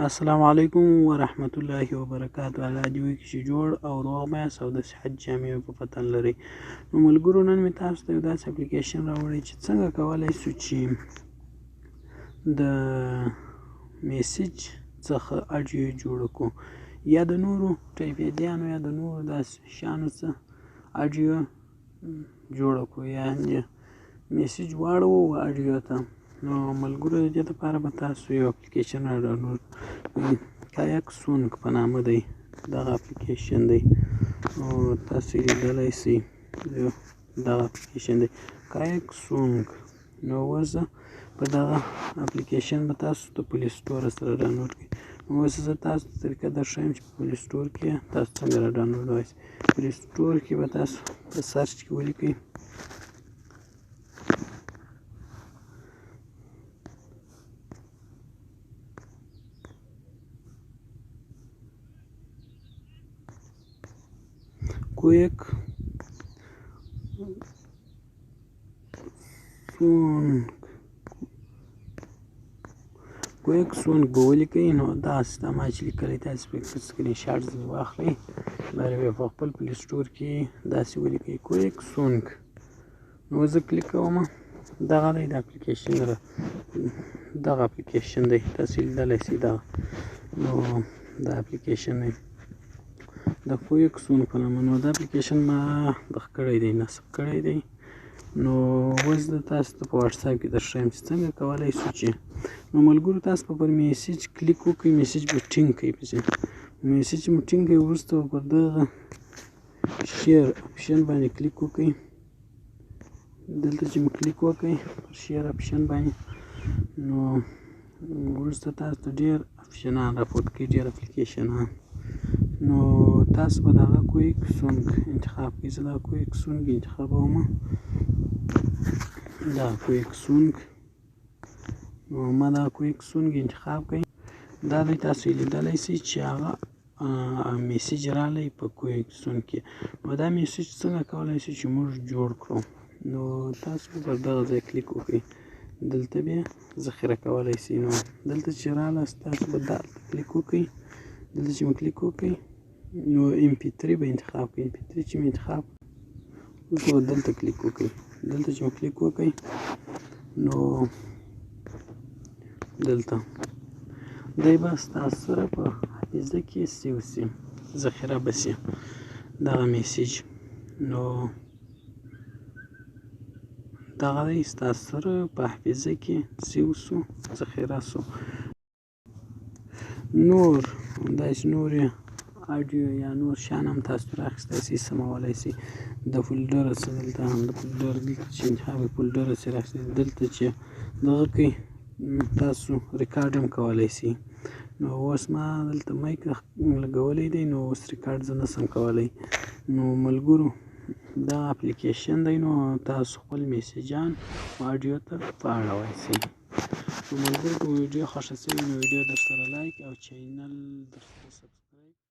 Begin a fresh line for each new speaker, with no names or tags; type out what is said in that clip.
السلام علیکم ورحمت الله وبرکاته. الله دې وکړي چې جوړ او روغ یاست او د صحت جامې په فتن لرئ. نو ملګرو، نن مې تاسو ته یو داسې اپلیکیشن راوړی چې څنګه کولی شو چې د میسج څخه اډیو جوړ کړو، یا د نورو ټایپیدیانو یا د نورو داسې شیانو څخه اډیو جوړه کړو، یا میسج واړوو اډیو ته. نو ملګرو، د دې لپاره به تاسو یو اپلیکیشن را ډاونلوډ کړئ. کایک سونګ په نامه دی دغه اپلیکیشن دی. نو تاسو یې لیدلی شئ، دغه اپلیکیشن دی کایک سونګ. نو اوس په دغه اپلیکیشن به تاسو د پلی سټور سره ډاونلوډ کړئ. نو اوس زه تاسو ته طریقه درښیم چې په پلی سټور کې تاسو څنګه را ډاونلوډولی شئ. پلی سټور کې به تاسو په سرچ کې ولیکئ کویک سونګ به ولیکئ. نو داسې دا ما چې لیکلی تاسې پرې سکرین شاټ ځینې واخلئ، بیا بیا په خپل پلی سټور کې داسې ولیکئ کویک سونګ. نو زه کلیک کوم، دغه دی د اپلیکیشن دغه اپلیکیشن دی، تاسې لیدلی شئ دغه. نو دا اپلیکیشن دی د کویک سونګ په نامه. نو دا اپلیکیشن ما دغه کړی دی، نصب کړی دی. نو اوس زه تاسو ته په واټساپ کې درښیم چې څنګه کولی شو چې نو ملګرو، تاسو به پر میسج کلیک وکړئ، میسج به ټینګ کړئ. میسج مو ټینګ کړئ، وروسته به پر دغه شیر اپشن باندې کلیک وکړئ. دلته چې مو کلیک وکړئ پر شیر اپشن باندې، نو وروسته تاسو ته ډېر اپشنان راپورته کوي، ډېر اپلیکیشنان. نو تاسو به دغه کویک سونګ انتخاب کړئ. زه دغه کویک سونګ انتخابوم، دا کویک سونګ. نو ما دا کویک سونګ انتخاب کړئ. دا دی، تاسو یې لیدلی شئ چې هغه میسج راغلی په کویک سونګ کې. نو دا میسج څنګه کولی شو چې موږ جوړ کړو. نو تاسو به پر دغه ځای کلیک وکړئ، دلته بیا ذخیره کولی شئ. نو دلته چې راغلاست تاسو به دلته کلیک وکړئ. دلته چې مو کلیک وکړئ نو MP3 به انتخاب کړئ. MP3 چې مو انتخاب اوس به دلته کلیک وکړئ. دلته چې مو کلیک وکړئ نو دلته دی به ستاسو سره په حافظه کې سیو شي، ذخیره به شي دغه میسج. نو دغه دی ستاسو سره په حافظه کې سیو شو، ذخیره شو. نور همداسې نور اډیو یا نور شیان هم تاسو راخیستی شئ، سمولی شئ. د فولډره څه دلته هم د فولډر دلته چې انتخاب یې فولډره څې راخیستی، دلته چې دغه کوئ تاسو ریکارډ هم کولی شئ. نو اوس ما دلته مایک لګولی دی، نو اوس ریکارډ زه نشم کولی. نو ملګرو، دا اپلیکیشن دی، نو تاسو خپل میسجان اډیو ته واړولی شئ. نو ملګرو، که ویډیو خوښه شوې نو ویډیو در سره لایک او چینل در سره سبسکرایب